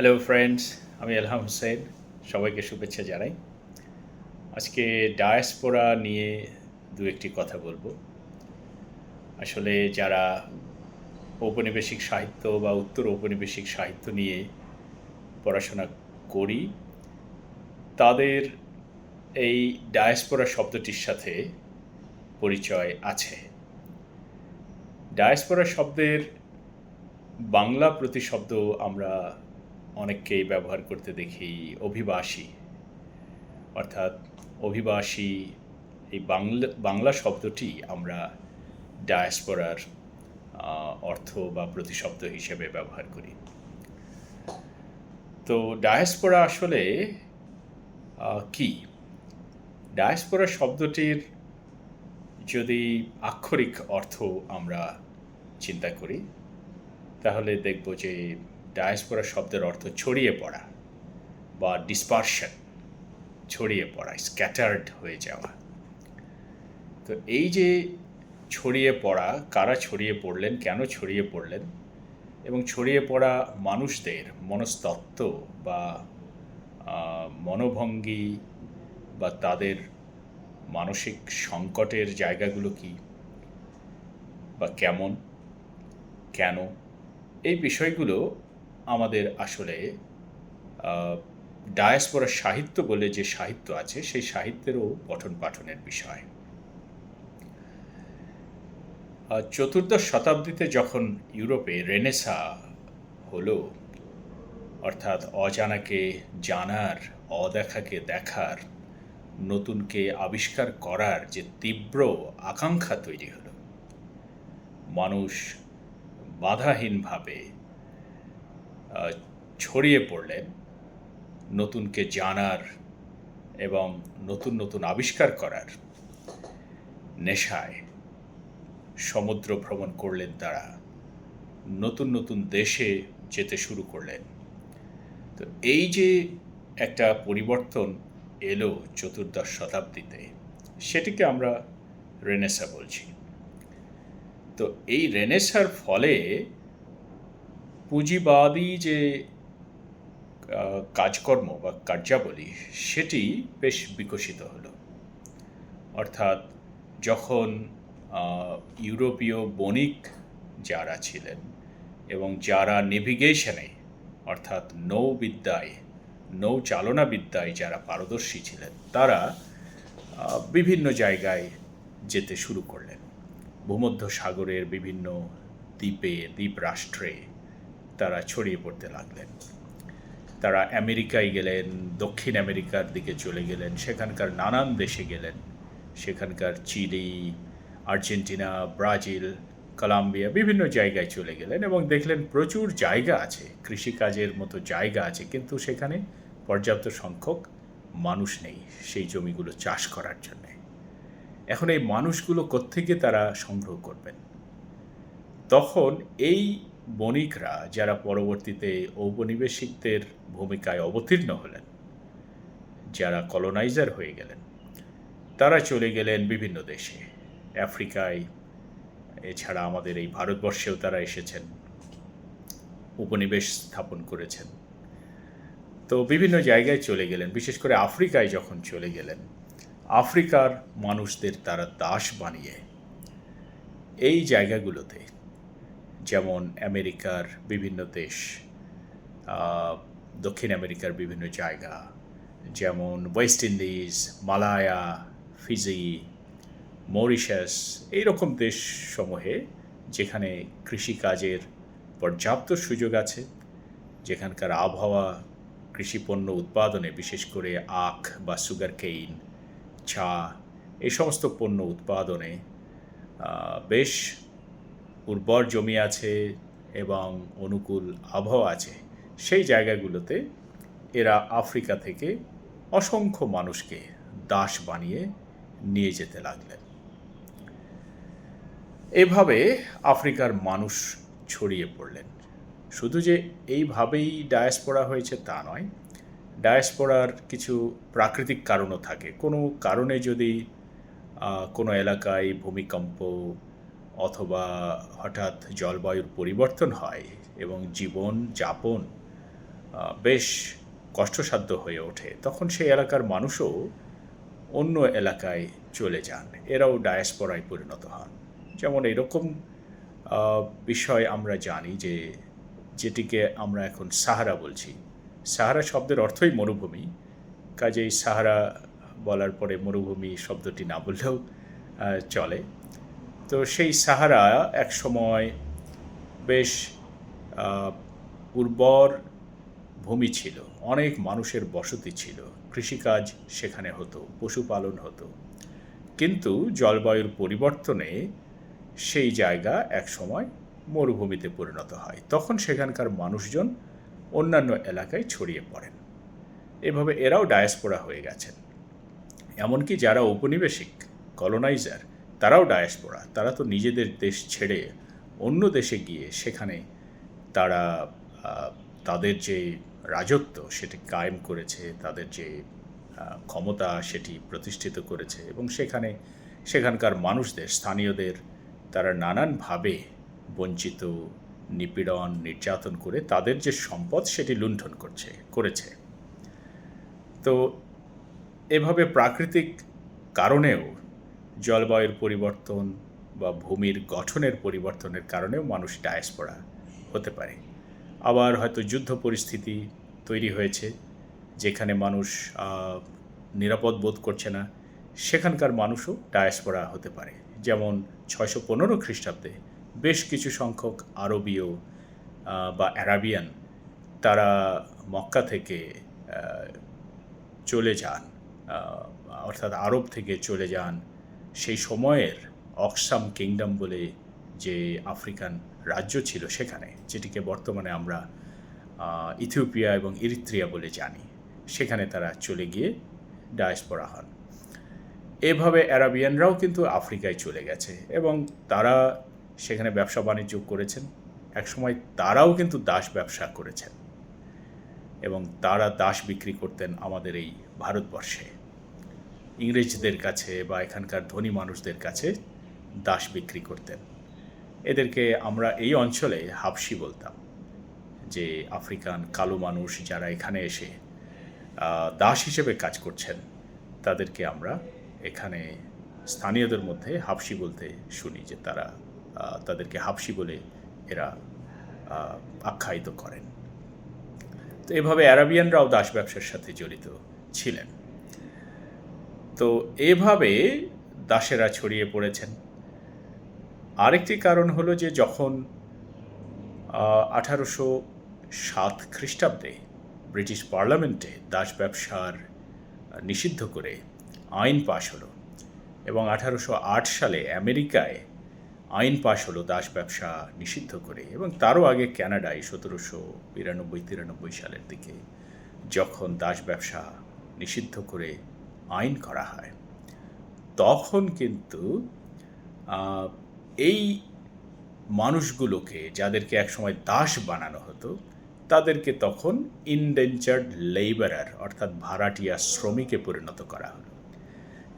Hello friends, আমি এলহাম হোসেন। সবাইকে শুভেচ্ছা জানাই। আজকে ডায়াসপোরা নিয়ে দু-একটি কথা বলবো। আসলে যারা ঔপনিবেশিক সাহিত্য বা উত্তর ঔপনিবেশিক সাহিত্য নিয়ে পড়াশোনা করি, তাদের এই ডায়াসপোরা শব্দটির সাথে পরিচয় আছে। ডায়াসপোরা শব্দের বাংলা প্রতিশব্দ আমরা অনেককেই ব্যবহার করতে দেখি অভিবাসী। অর্থাৎ অভিবাসী এই বাংলা শব্দটি আমরা ডায়াসপোরার অর্থ বা প্রতিশব্দ হিসেবে ব্যবহার করি। তো ডায়াসপোরা আসলে কি? ডায়াসপোরা শব্দটির যদি আক্ষরিক অর্থ আমরা চিন্তা করি, তাহলে দেখব যে ডায়াসপোরা শব্দের অর্থ ছড়িয়ে পড়া বা ডিসপারশন, ছড়িয়ে পড়া, স্ক্যাটার্ড হয়ে যাওয়া। তো এই যে ছড়িয়ে পড়া, কারা ছড়িয়ে পড়লেন, কেন ছড়িয়ে পড়লেন, এবং ছড়িয়ে পড়া মানুষদের মনস্তত্ত্ব বা মনোভঙ্গি বা তাদের মানসিক সংকটের জায়গাগুলো কি বা কেমন, কেন, এই বিষয়গুলো আমাদের আসলে ডায়াসপোরা সাহিত্য বলে যে সাহিত্য আছে সেই সাহিত্যেরও পঠন পাঠনের বিষয়। চতুর্দশ শতাব্দীতে যখন ইউরোপে রেনেসা হলো, অর্থাৎ অজানাকে জানার, অদেখাকে দেখার, নতুনকে আবিষ্কার করার যে তীব্র আকাঙ্ক্ষা তৈরি হলো, মানুষ বাধাহীনভাবে ছড়িয়ে পড়লেন নতুনকে জানার এবং নতুন নতুন আবিষ্কার করার নেশায়। সমুদ্র ভ্রমণ করলেন তারা, নতুন নতুন দেশে যেতে শুরু করলেন। তো এই যে একটা পরিবর্তন এলো চতুর্দশ শতাব্দীতে, সেটিকে আমরা রেনেসা বলছি। তো এই রেনেসার ফলে পুঁজিবাদী যে কাজকর্ম বা কার্যাবলী, সেটি বেশ বিকশিত হলো। অর্থাৎ যখন ইউরোপীয় বণিক যারা ছিলেন এবং যারা নেভিগেশনে অর্থাৎ নৌবিদ্যায়, নৌচালনাবিদ্যায় যারা পারদর্শী ছিলেন, তারা বিভিন্ন জায়গায় যেতে শুরু করলেন। ভূমধ্য সাগরের বিভিন্ন দ্বীপে, দ্বীপরাষ্ট্রে তারা ছড়িয়ে পড়তে লাগলেন। তারা আমেরিকায় গেলেন, দক্ষিণ আমেরিকার দিকে চলে গেলেন, সেখানকার নানান দেশে গেলেন, সেখানকার চিলি, আর্জেন্টিনা, ব্রাজিল, কলম্বিয়া, বিভিন্ন জায়গায় চলে গেলেন এবং দেখলেন প্রচুর জায়গা আছে, কৃষিকাজের মতো জায়গা আছে, কিন্তু সেখানে পর্যাপ্ত সংখ্যক মানুষ নেই সেই জমিগুলো চাষ করার জন্য। এখন এই মানুষগুলো কোত্থেকে তারা সংগ্রহ করবেন? তখন এই বণিকরা, যারা পরবর্তীতে ঔপনিবেশিকদের ভূমিকায় অবতীর্ণ হলেন, যারা কলোনাইজার হয়ে গেলেন, তারা চলে গেলেন বিভিন্ন দেশে, আফ্রিকায়, এছাড়া আমাদের এই ভারতবর্ষেও তারা এসেছেন, উপনিবেশ স্থাপন করেছেন। তো বিভিন্ন জায়গায় চলে গেলেন, বিশেষ করে আফ্রিকায় যখন চলে গেলেন, আফ্রিকার মানুষদের তারা দাস বানিয়ে এই জায়গাগুলোতে, যেমন আমেরিকার বিভিন্ন দেশ, দক্ষিণ আমেরিকার বিভিন্ন জায়গা, যেমন West Indies, Malaya, Fiji, Mauritius, এইরকম দেশসমূহে যেখানে কৃষিকাজের পর্যাপ্ত সুযোগ আছে, যেখানকার আবহাওয়া কৃষিপণ্য উৎপাদনে, বিশেষ করে আখ বা সুগার কেইন, চা, এই সমস্ত পণ্য উৎপাদনে বেশ উর্বর জমি আছে এবং অনুকূল আবহাওয়া আছে, সেই জায়গাগুলোতে এরা আফ্রিকা থেকে অসংখ্য মানুষকে দাস বানিয়ে নিয়ে যেতে লাগলেন। এভাবে আফ্রিকার মানুষ ছড়িয়ে পড়লেন। শুধু যে এইভাবেই ডায়াসপোরা হয়েছে তা নয়, ডায়াসপোরার কিছু প্রাকৃতিক কারণও থাকে। কোনো কারণে যদি কোনো এলাকায় ভূমিকম্প অথবা হঠাৎ জলবায়ুর পরিবর্তন হয় এবং জীবনযাপন বেশ কষ্টসাধ্য হয়ে ওঠে, তখন সেই এলাকার মানুষও অন্য এলাকায় চলে যান, এরাও ডায়াসপোরায় পরিণত হন। যেমন এরকম বিষয় আমরা জানি যে যেটিকে আমরা এখন সাহারা বলছি, সাহারা শব্দের অর্থই মরুভূমি, কাজেই সাহারা বলার পরে মরুভূমি শব্দটি না বললেও চলে। তো সেই সাহারা এক সময় বেশ উর্বর ভূমি ছিল, অনেক মানুষের বসতি ছিল, কৃষিকাজ সেখানে হতো, পশুপালন হতো। কিন্তু জলবায়ুর পরিবর্তনে সেই জায়গা এক সময় মরুভূমিতে পরিণত হয়, তখন সেখানকার মানুষজন অন্যান্য এলাকায় ছড়িয়ে পড়েন। এভাবে এরাও ডায়াসপোরা হয়ে গেছেন। এমনকি যারা ঔপনিবেশিক কলোনাইজার, তারাও ডায়াসপোরা, তারা তো নিজেদের দেশ ছেড়ে অন্য দেশে গিয়ে সেখানে তারা তাদের যে রাজত্ব সেটি কায়েম করেছে, তাদের যে ক্ষমতা সেটি প্রতিষ্ঠিত করেছে, এবং সেখানকার মানুষদের, স্থানীয়দের তারা নানানভাবে বঞ্চিত, নিপীড়ন, নির্যাতন করে তাদের যে সম্পদ সেটি লুণ্ঠন করেছে। তো এভাবে প্রাকৃতিক কারণেও, জলবায়ুর পরিবর্তন বা ভূমির গঠনের পরিবর্তনের কারণেও মানুষ ডায়াসপোরা হতে পারে। আবার হয়তো যুদ্ধ পরিস্থিতি তৈরি হয়েছে, যেখানে মানুষ নিরাপদ বোধ করছে না, সেখানকার মানুষও ডায়াসপোরা হতে পারে। যেমন 615 খ্রিস্টাব্দে বেশ কিছু সংখ্যক আরবীয় বা অ্যারাবিয়ান তারা মক্কা থেকে চলে যান, অর্থাৎ আরব থেকে চলে যান সেই সময়ের অক্সাম কিংডম বলে যে আফ্রিকান রাজ্য ছিল সেখানে, যেটিকে বর্তমানে আমরা ইথিওপিয়া এবং ইরিত্রিয়া বলে জানি, সেখানে তারা চলে গিয়ে ডায়াসপোরা হন। এভাবে অ্যারাবিয়ানরাও কিন্তু আফ্রিকায় চলে গেছে এবং তারা সেখানে ব্যবসা বাণিজ্য করেছেন। একসময় তারাও কিন্তু দাস ব্যবসা করেছেন এবং তারা দাস বিক্রি করতেন আমাদের এই ভারতবর্ষে, ইংরেজদের কাছে বা এখানকার ধনী মানুষদের কাছে দাস বিক্রি করতেন। এদেরকে আমরা এই অঞ্চলে হাবশি বলতাম, যে আফ্রিকান কালো মানুষ যারা এখানে এসে দাস হিসেবে কাজ করছেন, তাদেরকে আমরা এখানে স্থানীয়দের মধ্যে হাবশি বলতে শুনি, যে তাদেরকে হাবশি বলে এরা আখ্যায়িত করেন। তো এভাবে অ্যারাবিয়ানরাও দাস ব্যবসার সাথে জড়িত ছিলেন। তো এভাবে দাসেরা ছড়িয়ে পড়েছেন। আরেকটি কারণ হলো যে যখন 1807 খ্রিস্টাব্দে ব্রিটিশ পার্লামেন্টে দাস ব্যবসার নিষিদ্ধ করে আইন পাশ হলো, এবং 1808 সালে আমেরিকায় আইন পাশ হলো দাস ব্যবসা নিষিদ্ধ করে, এবং তারও আগে কানাডায় 1792-93 সালের দিকে যখন দাস ব্যবসা নিষিদ্ধ করে আইন করা হয়, তখন কিন্তু এই মানুষগুলোকে, যাদেরকে একসময় দাস বানানো হতো, তাদেরকে তখন ইনডেঞ্চার্ড লেবারার অর্থাৎ ভাড়াটিয়া শ্রমিকে পরিণত করা হলো।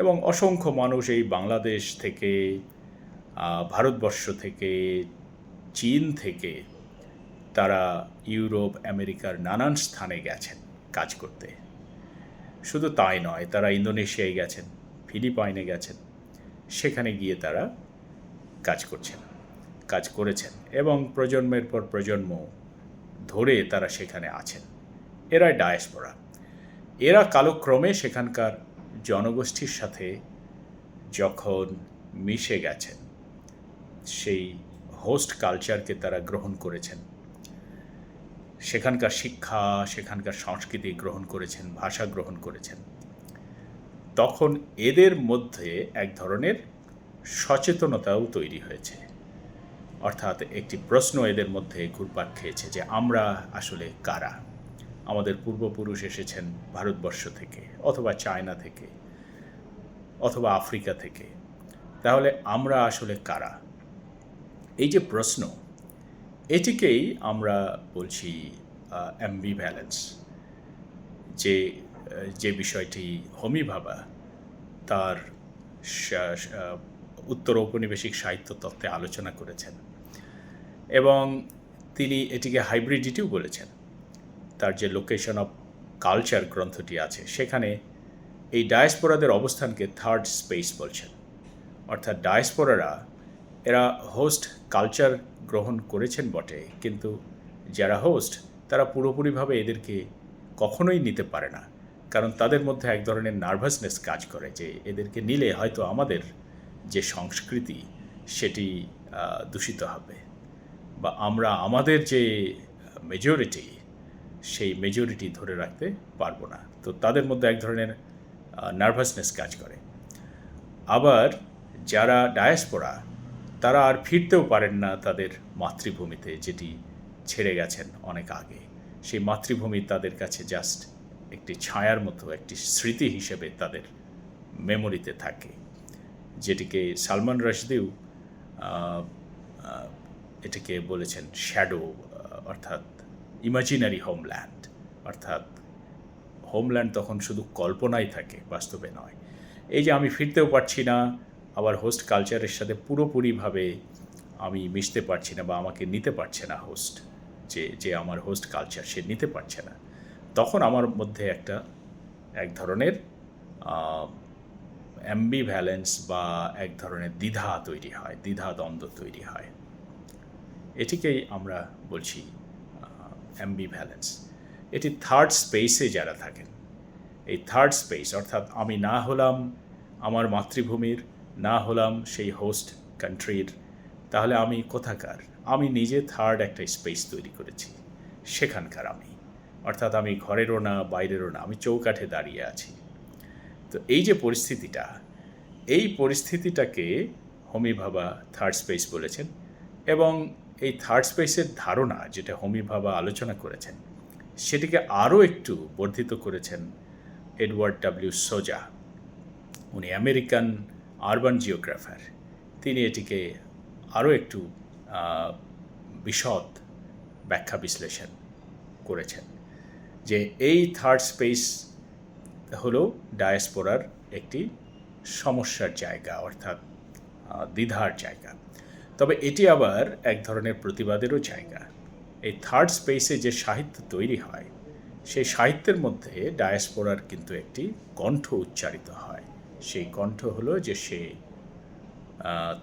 এবং অসংখ্য মানুষ এই বাংলাদেশ থেকে, ভারতবর্ষ থেকে, চীন থেকে তারা ইউরোপ, আমেরিকার নানান স্থানে গেছেন কাজ করতে। শুধু তাই নয়, তারা ইন্দোনেশিয়ায় গেছেন, ফিলিপাইনে গেছেন, সেখানে গিয়ে তারা কাজ করেছেন এবং প্রজন্মের পর প্রজন্ম ধরে তারা সেখানে আছেন। এরা ডায়াসপোরা। এরা কালক্রমে সেখানকার জনগোষ্ঠীর সাথে যখন মিশে গেছেন, সেই হোস্ট কালচারকে তারা গ্রহণ করেছেন, সেখানকার শিক্ষা, সেখানকার সংস্কৃতি গ্রহণ করেছেন, ভাষা গ্রহণ করেছেন, তখন এদের মধ্যে এক ধরনের সচেতনতাও তৈরি হয়েছে। অর্থাৎ একটি প্রশ্ন এদের মধ্যে ঘুরপাক খেয়েছে যে আমরা আসলে কারা। আমাদের পূর্বপুরুষ এসেছেন ভারতবর্ষ থেকে, অথবা চায়না থেকে, অথবা আফ্রিকা থেকে, তাহলে আমরা আসলে কারা? এই যে প্রশ্ন, এটিকেই আমরা বলছি অ্যাম্বিভ্যালেন্স, যে বিষয়টি হোমি ভাবা তার উত্তর ঔপনিবেশিক সাহিত্য তত্ত্বে আলোচনা করেছেন, এবং তিনি এটিকে হাইব্রিডিটিও বলেছেন। তার যে লোকেশন অফ কালচার গ্রন্থটি আছে সেখানে এই ডায়াসপোরাদের অবস্থানকে থার্ড স্পেস বলছেন। অর্থাৎ ডায়াসপোরারা এরা হোস্ট কালচার গ্রহণ করেছেন বটে, কিন্তু যারা হোস্ট তারা পুরোপুরিভাবে এদেরকে কখনোই নিতে পারে না, কারণ তাদের মধ্যে এক ধরনের নার্ভাসনেস কাজ করে যে এদেরকে নিলে হয়তো আমাদের যে সংস্কৃতি সেটি দূষিত হবে, বা আমরা আমাদের যে মেজরিটি সেই মেজরিটি ধরে রাখতে পারবো না। তো তাদের মধ্যে এক ধরনের নার্ভাসনেস কাজ করে। আবার যারা ডায়াসপোরা তারা আর ফিরতেও পারেন না তাদের মাতৃভূমিতে, যেটি ছেড়ে গেছেন অনেক আগে। সেই মাতৃভূমি তাদের কাছে জাস্ট একটি ছায়ার মতো, একটি স্মৃতি হিসেবে তাদের মেমোরিতে থাকে, যেটিকে সালমান রাশদিও এটাকে বলেছেন শ্যাডো, অর্থাৎ ইমাজিনারি হোমল্যান্ড। অর্থাৎ হোমল্যান্ড তখন শুধু কল্পনাই থাকে, বাস্তবে নয়। এই যে আমি ফিরতেও পারছি না, আবার হোস্ট কালচারের সাথে পুরোপুরিভাবে আমি মিশতে পারছি না, বা আমাকে নিতে পারছে না হোস্ট, যে আমার হোস্ট কালচার সে নিতে পারছে না, তখন আমার মধ্যে এক ধরনের অ্যাম্বিভ্যালেন্স বা এক ধরনের দ্বিধা তৈরি হয়, দ্বিধাদ্বন্দ্ব তৈরি হয়। এটিকেই আমরা বলছি অ্যাম্বিভ্যালেন্স। এটি থার্ড স্পেসে যারা থাকেন, এই থার্ড স্পেস অর্থাৎ আমি না হলাম আমার মাতৃভূমির, না হলাম সেই হোস্ট কান্ট্রির, তাহলে আমি কোথাকার? আমি নিজে থার্ড একটা স্পেস তৈরি করেছি, সেখানকার আমি। অর্থাৎ আমি ঘরেরও না, বাইরেরও না, আমি চৌকাঠে দাঁড়িয়ে আছি। তো এই যে পরিস্থিতিটা, এই পরিস্থিতিটাকে হোমি ভাবা থার্ড স্পেস বলেছেন। এবং এই থার্ড স্পেসের ধারণা যেটা হোমি ভাবা আলোচনা করেছেন, সেটিকে আরও একটু বর্ধিত করেছেন এডওয়ার্ড ডব্লিউ সোজা। উনি আমেরিকান আরবান জিওগ্রাফার। তিনি এটিকে আরও একটু বিশদ ব্যাখ্যা বিশ্লেষণ করেছেন যে এই থার্ড স্পেস হলো ডায়াসপোরার একটি সমস্যার জায়গা, অর্থাৎ দ্বিধার জায়গা। তবে এটি আবার এক ধরনের প্রতিবাদেরও জায়গা। এই থার্ড স্পেসে যে সাহিত্য তৈরি হয়, সেই সাহিত্যের মধ্যে ডায়াসপোরার কিন্তু একটি কণ্ঠ উচ্চারিত হয়। সেই কণ্ঠ হলো যে সে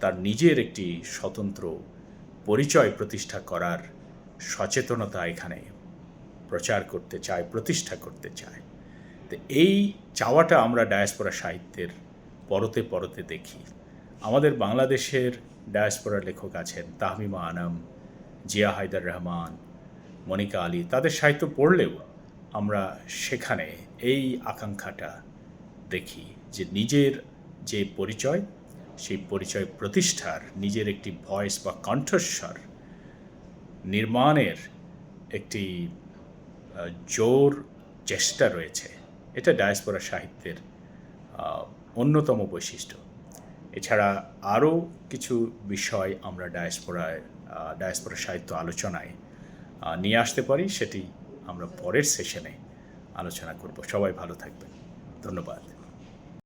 তার নিজের একটি স্বতন্ত্র পরিচয় প্রতিষ্ঠা করার সচেতনতা এখানে প্রচার করতে চায়, প্রতিষ্ঠা করতে চায়। তো এই চাওয়াটা আমরা ডায়াসপোরা সাহিত্যের পরতে পরতে দেখি। আমাদের বাংলাদেশের ডায়াসপোরা লেখক আছেন তাহমিমা আনাম, জিয়া হায়দার রহমান, মনিকা আলী। তাদের সাহিত্য পড়লেও আমরা সেখানে এই আকাঙ্ক্ষাটা দেখি যে নিজের যে পরিচয়, সেই পরিচয় প্রতিষ্ঠার, নিজের একটি ভয়েস বা কণ্ঠস্বর নির্মাণের একটি জোর চেষ্টা রয়েছে। এটা ডায়াসপোরা সাহিত্যের অন্যতম বৈশিষ্ট্য। এছাড়া আরও কিছু বিষয় আমরা ডায়াসপোরা সাহিত্য আলোচনায় নিয়ে আসতে পারি, সেটি আমরা পরের সেশনে আলোচনা করব। সবাই ভালো থাকবেন। ধন্যবাদ।